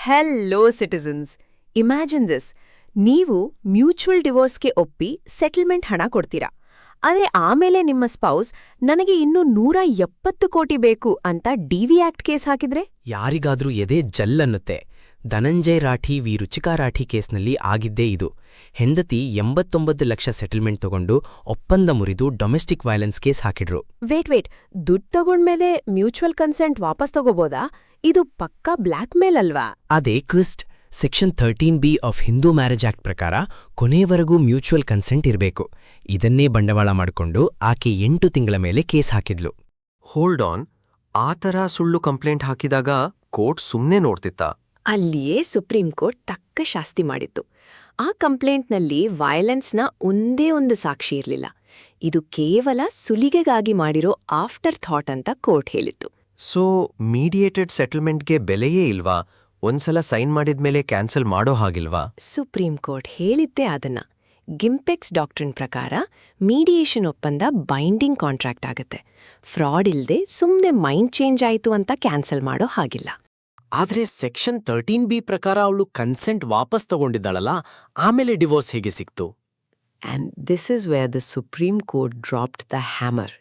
Hello citizens, imagine this. ನೀವು mutual ಡಿವೋರ್ಸ್ಗೆ ಒಪ್ಪಿ settlement ಹಣ ಕೊಡ್ತೀರಾ. ಆದ್ರೆ ಆಮೇಲೆ ನಿಮ್ಮ ಸ್ಪೌಸ್ ನನಗೆ ಇನ್ನೂ 170 ಕೋಟಿ ಬೇಕು ಅಂತ ಡಿವಿ ಆಕ್ಟ್ ಕೇಸ್ ಹಾಕಿದ್ರೆ? ಯಾರಿಗಾದ್ರೂ ಎದೆ ಜಲ್ಲನ್ನುತ್ತೆ. ಧನಂಜಯ್ ರಾಠಿ ವಿ ರುಚಿಕಾ ರಾಠಿ ಕೇಸ್ನಲ್ಲಿ ಆಗಿದ್ದೇ ಇದು. ಹೆಂಡತಿ 89 ಲಕ್ಷ ಸೆಟಲ್ಮೆಂಟ್ ತಗೊಂಡು ಒಪ್ಪಂದ ಮುರಿದು ಡೊಮೆಸ್ಟಿಕ್ ವೈಲೆನ್ಸ್ ಕೇಸ್ ಹಾಕಿಡ್ರು. ವೇಟ್, ದುಡ್ಡು ತಗೊಂಡ್ಮೇಲೆ ಮ್ಯೂಚುವಲ್ ಕನ್ಸೆಂಟ್ ವಾಪಸ್ ತಗೋಬೋದಾ? ಇದು ಪಕ್ಕಾ ಬ್ಲ್ಯಾಕ್ ಮೇಲ್ ಅಲ್ವಾ? ಅದೇ ಕ್ವಿಸ್ಟ್. Section 13B of Hindu marriage act ಪ್ರಕಾರ ಕೊನೆಯವರೆಗೂ ಮ್ಯೂಚುವಲ್ ಕನ್ಸೆಂಟ್ ಇರಬೇಕು. ಇದನ್ನೇ ಬಂಡವಾಳ ಮಾಡಿಕೊಂಡು ಆಕೆ 8 ತಿಂಗಳ ಮೇಲೆ ಕೇಸ್ ಹಾಕಿದ್ಲು. ಹೋಲ್ಡ್ ಆನ್, ಆ ಥರ ಸುಳ್ಳು ಕಂಪ್ಲೇಂಟ್ ಹಾಕಿದಾಗ ಕೋರ್ಟ್ ಸುಮ್ನೆ ನೋಡ್ತಿತ್ತಾ? ಅಲ್ಲಿಯೇ ಸುಪ್ರೀಂ ಕೋರ್ಟ್ ತಕ್ಕ ಶಾಸ್ತಿ ಮಾಡಿತ್ತು. ಆ ಕಂಪ್ಲೇಂಟ್ನಲ್ಲಿ ವಯಲೆನ್ಸ್ನ ಒಂದೇ ಒಂದು ಸಾಕ್ಷಿ ಇರಲಿಲ್ಲ. ಇದು ಕೇವಲ ಸುಲಿಗೆಗಾಗಿ ಮಾಡಿರೋ ಆಫ್ಟರ್ ಥಾಟ್ ಅಂತ ಕೋರ್ಟ್ ಹೇಳಿತ್ತು. ಸೊ ಮೀಡಿಯೇಟೆಡ್ ಸೆಟಲ್ಮೆಂಟ್ಗೆ ಬೆಲೆಯೇ ಇಲ್ವಾ? ಒಂದ್ಸಲ ಸೈನ್ ಮಾಡಿದ್ಮೇಲೆ ಕ್ಯಾನ್ಸಲ್ ಮಾಡೋ ಹಾಗಿಲ್ವಾ? ಸುಪ್ರೀಂ ಕೋರ್ಟ್ ಹೇಳಿದ್ದೇ ಅದನ್ನ. ಗಿಂಪೆಕ್ಸ್ ಡಾಕ್ಟ್ರಿನ್ ಪ್ರಕಾರ ಮೀಡಿಯೇಷನ್ ಒಪ್ಪಂದ ಬೈಂಡಿಂಗ್ ಕಾಂಟ್ರಾಕ್ಟ್ ಆಗತ್ತೆ. ಫ್ರಾಡ್ ಇಲ್ದೆ ಸುಮ್ನೆ ಮೈಂಡ್ ಚೇಂಜ್ ಆಯ್ತು ಅಂತ ಕ್ಯಾನ್ಸಲ್ ಮಾಡೋ ಹಾಗಿಲ್ಲ. ಆದ್ರೆ ಸೆಕ್ಷನ್ 13B ಪ್ರಕಾರ ಅವಳು ಕನ್ಸೆಂಟ್ ವಾಪಸ್ ತಗೊಂಡಿದ್ದಾಳಲ್ಲ, ಆಮೇಲೆ ಡಿವೋರ್ಸ್ ಹೇಗೆ ಸಿಕ್ತು? And this is where the Supreme Court dropped the hammer.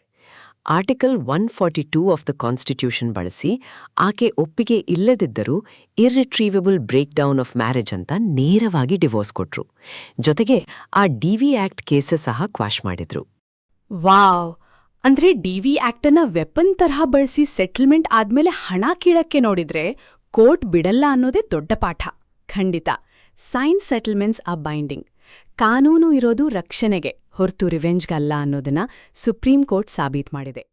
Article 142 of the constitution ಬಳಸಿ ಆಕೆ ಒಪ್ಪಿಗೆ ಇಲ್ಲದಿದ್ದರೂ ಇರ್ರಿಟ್ರೀವಬಲ್ ಬ್ರೇಕ್ ಡೌನ್ ಆಫ್ ಮ್ಯಾರೇಜ್ ಅಂತ ನೇರವಾಗಿ ಡಿವೋರ್ಸ್ ಕೊಟ್ರು. ಜೊತೆಗೆ ಆ ಡಿವಿ ಆಕ್ಟ್ ಕೇಸಸ್ ಸಹ ಕ್ವಾಶ್ ಮಾಡಿದ್ರು. ವಾವ್! ಅಂದ್ರೆ ಡಿವಿ ಆಕ್ಟನ್ನ ವೆಪನ್ ತರಹ ಬಳಸಿ ಸೆಟಲ್ಮೆಂಟ್ ಆದ್ಮೇಲೆ ಹಣ ಕೀಳಕ್ಕೆ ನೋಡಿದ್ರೆ ಕೋರ್ಟ್ ಬಿಡಲ್ಲ ಅನ್ನೋದೇ ದೊಡ್ಡ ಪಾಠ. ಖಂಡಿತ ಸೈನ್ ಸೆಟಲ್ಮೆಂಟ್ಸ್ ಆ ಬೈಂಡಿಂಗ್. ಕಾನೂನು ಇರೋದು ರಕ್ಷಣೆಗೆ ಹೊರತು ರಿವೆಂಜ್ಗಲ್ಲ ಅನ್ನೋದನ್ನ ಸುಪ್ರೀಂ ಕೋರ್ಟ್ ಸಾಬೀತು ಮಾಡಿದೆ.